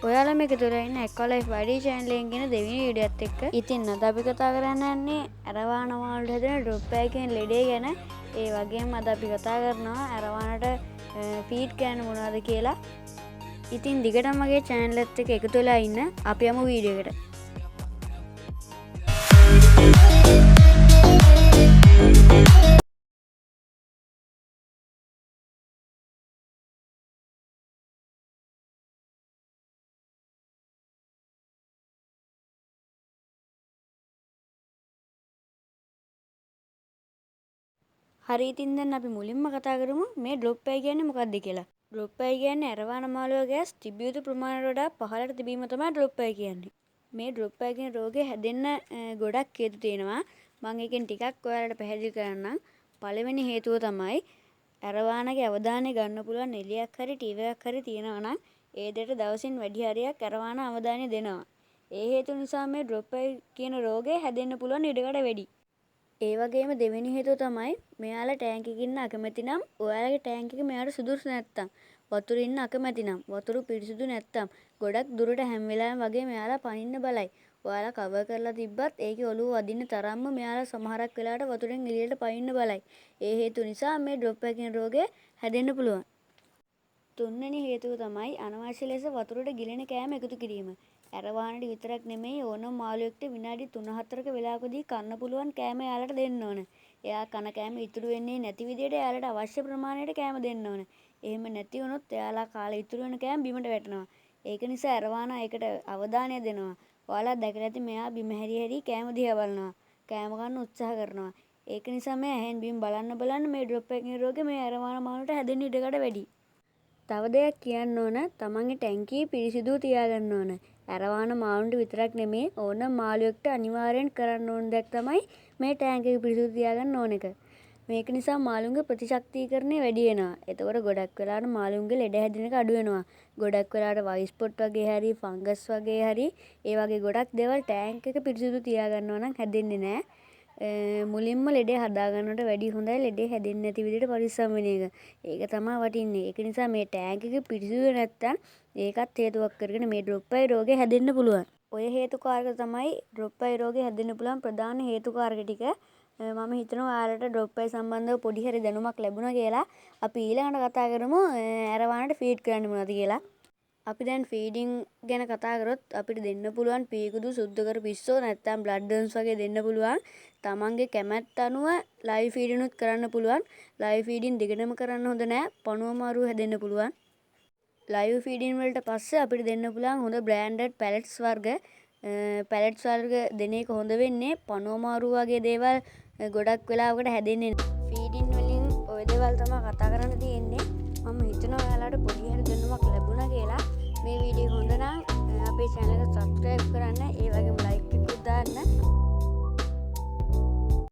ඔයාලා මේක තුළ ඉන්න එක්කොලයිෆ් වඩී channel එකෙන් ගෙන දෙවෙනි වීඩියෝත් එක්ක. ඉතින් අද අපි කතා කරන්න යන්නේ ඇරවාන වලට හැදෙන ඩ්‍රොප් එකකින් ලෙඩේ ගැන. ඒ වගේම අද අපි කතා කරනවා ඇරවානට ෆීඩ් ගන්න මොනවද කියලා. ඉතින් දිගටම මගේ channel එකත් එක්ක එකතු වෙලා ඉන්න. අපි යමු වීඩියෝ එකට. හරි ඉතින් දැන් අපි මුලින්ම කතා කරමු මේ ඩ්‍රොප් එක කියන්නේ මොකක්ද කියලා. ඩ්‍රොප් එක කියන්නේ ඇරවාන මාළුවගේ ගෑස් තිබිය යුතු ප්‍රමාණයට වඩා පහළට තිබීම තමයි ඩ්‍රොප් එක කියන්නේ. මේ ඩ්‍රොප් එකකින් රෝගේ හැදෙන්න ගොඩක් හේතු තියෙනවා. මම එකෙන් ටිකක් ඔයාලට පැහැදිලි කරන්නම්. පළවෙනි හේතුව තමයි ඇරවානගේ අවධානය ගන්න පුළුවන් එළියක් හරි ටීවී එකක් හරි තියෙනවා නම් ඒ දෙයට දවසින් වැඩි හරියක් ඇරවාන අවධානය දෙනවා. ඒ හේතු නිසා මේ ඩ්‍රොප් එක කියන රෝගේ හැදෙන්න පුළුවන් ඉඩකඩ වැඩි. ඒ වගේම දෙවෙනි හේතුව තමයි මෙයාලා ටැංක් එකේ ඉන්න අකමැති නම් ඔයාලගේ ටැංක් එක මෙයාට සුදුසු නැත්තම් වතුර ඉන්න අකමැති නම් වතුර පිරිසිදු නැත්තම් ගොඩක් දුරට හැම වෙලාවෙම වගේ මෙයාලා පනින්න බලයි. ඔයාලා කවර් කරලා තිබ්බත් ඒකේ ඔළුව වදින්න තරම්ම මෙයාලා සමහරක් වෙලාවට වතුරෙන් එළියට පනින්න බලයි. ඒ හේතු නිසා මේ ඩ්‍රොප් එකකින් රෝගය හැදෙන්න පුළුවන්. තුන්වෙනි හේතුව තමයි අනවශ්‍ය ලෙස වතුරට ගිලෙන කෑම එකතු කිරීම. ඇරවානට විතරක් නෙමෙයි ඕනම මාළුවෙක්ට විනාඩි 3-4ක වෙලාවකදී කන්න පුළුවන් කෑම එයාලට දෙන්න ඕන. එයා කන කෑම ඉතුරු වෙන්නේ නැති විදිහට එයාලට අවශ්‍ය ප්‍රමාණයට කෑම දෙන්න ඕන. එහෙම නැති වුණොත් එයාලා කාලා ඉතුරු වෙන කෑම බිමට වැටෙනවා. ඒක නිසා ඇරවානා ඒකට අවධානය දෙනවා. ඔයාලා දැකලා ඇති මෙයා බිම හැරි හැරි කෑම දිහා බලනවා. කෑම ගන්න උත්සාහ කරනවා. ඒක නිසා මේ ඇහෙන් බිම බලන්න මේ ඩ්‍රොප් එකකින් රෝගේ මේ ඇරවාන මාළුවට හැදෙන්න ඉඩකඩ වැඩි. තව දෙයක් කියන්න ඕන තමන්ගේ ටැංකිය පිරිසිදු තියාගන්න ඕන. ඇරවාන මාළුන්ට විතරක් නෙමේ ඕනම මාළුවෙක්ට අනිවාර්යෙන් කරන්න ඕන දෙයක් තමයි මේ ටැංක් එක පිරිසිදු තියාගන්න ඕන එක. මේක නිසා මාළුන්ගේ ප්‍රතිශක්තිකරණය වැඩි වෙනවා. එතකොට ගොඩක් වෙලාවට මාළුන්ගේ ලෙඩ හැදෙන එක අඩු වෙනවා. ගොඩක් වෙලාවට වයිස් ස්පොට් වගේ හරි ෆංගස් වගේ හරි ඒ වගේ ගොඩක් දේවල් ටැංක් එක පිරිසිදු තියාගන්නවා නම් හැදෙන්නේ නැහැ. මුලින්ම ලෙඩේ හදාගන්නට වැඩි හොඳයි ලෙඩේ හැදෙන්නේ නැති විදිහට පරිස්සම් වෙන එක. ඒක තමයි වටින්නේ. ඒක නිසා මේ ටැංක් එක පිරිසිදු නැත්තම් ඒකත් හේතුවක් කරගෙන මේ ඩ්‍රොප් එකේ රෝගේ හැදෙන්න පුළුවන්. ඔය හේතුකාරක තමයි ඩ්‍රොප් එකේ රෝගේ හැදෙන්න පුළුවන් ප්‍රධාන හේතුකාරක ටික. මම හිතනවා ඔයාලට ඩ්‍රොප් එක සම්බන්ධව පොඩි හරි දැනුමක් ලැබුණා කියලා. අපි ඊළඟට කතා කරමු ඇරවානට ෆීඩ් කරන්න මොනවද කියලා. අපි දැන් ෆීඩින් ගැන කතා කරොත් අපිට දෙන්න පුළුවන් පීකුදු සුද්ධ කර පිස්සෝ නැත්නම් බ්ලඩ් ඩොන්ස් වගේ දෙන්න පුළුවන්. තමන්ගේ කැමැත්ත අනුව ලයිව් ෆීඩිනුත් කරන්න පුළුවන්. ලයිව් ෆීඩින් දෙකම කරන්න හොඳ නෑ. පණුව මාරුව හැදෙන්න පුළුවන්. ලයිව් ෆීඩින් වලට පස්සේ අපිට දෙන්න පුළුවන් හොඳ බ්‍රෑන්ඩඩ් පැලට්ස් වර්ග. පැලට්ස් වර්ග දෙන එක හොඳ වෙන්නේ පණුව මාරුව වගේ දේවල් ගොඩක් වෙලාවකට හැදෙන්නේ ෆීඩින් වලින් ওই දේවල් තමයි කතා කරන්න තියෙන්නේ. මම හිතනවා ඔයාලට පොඩි හරි දැනුමක් ලැබුණා කියලා. මේ වීඩියෝ හොඳ නම්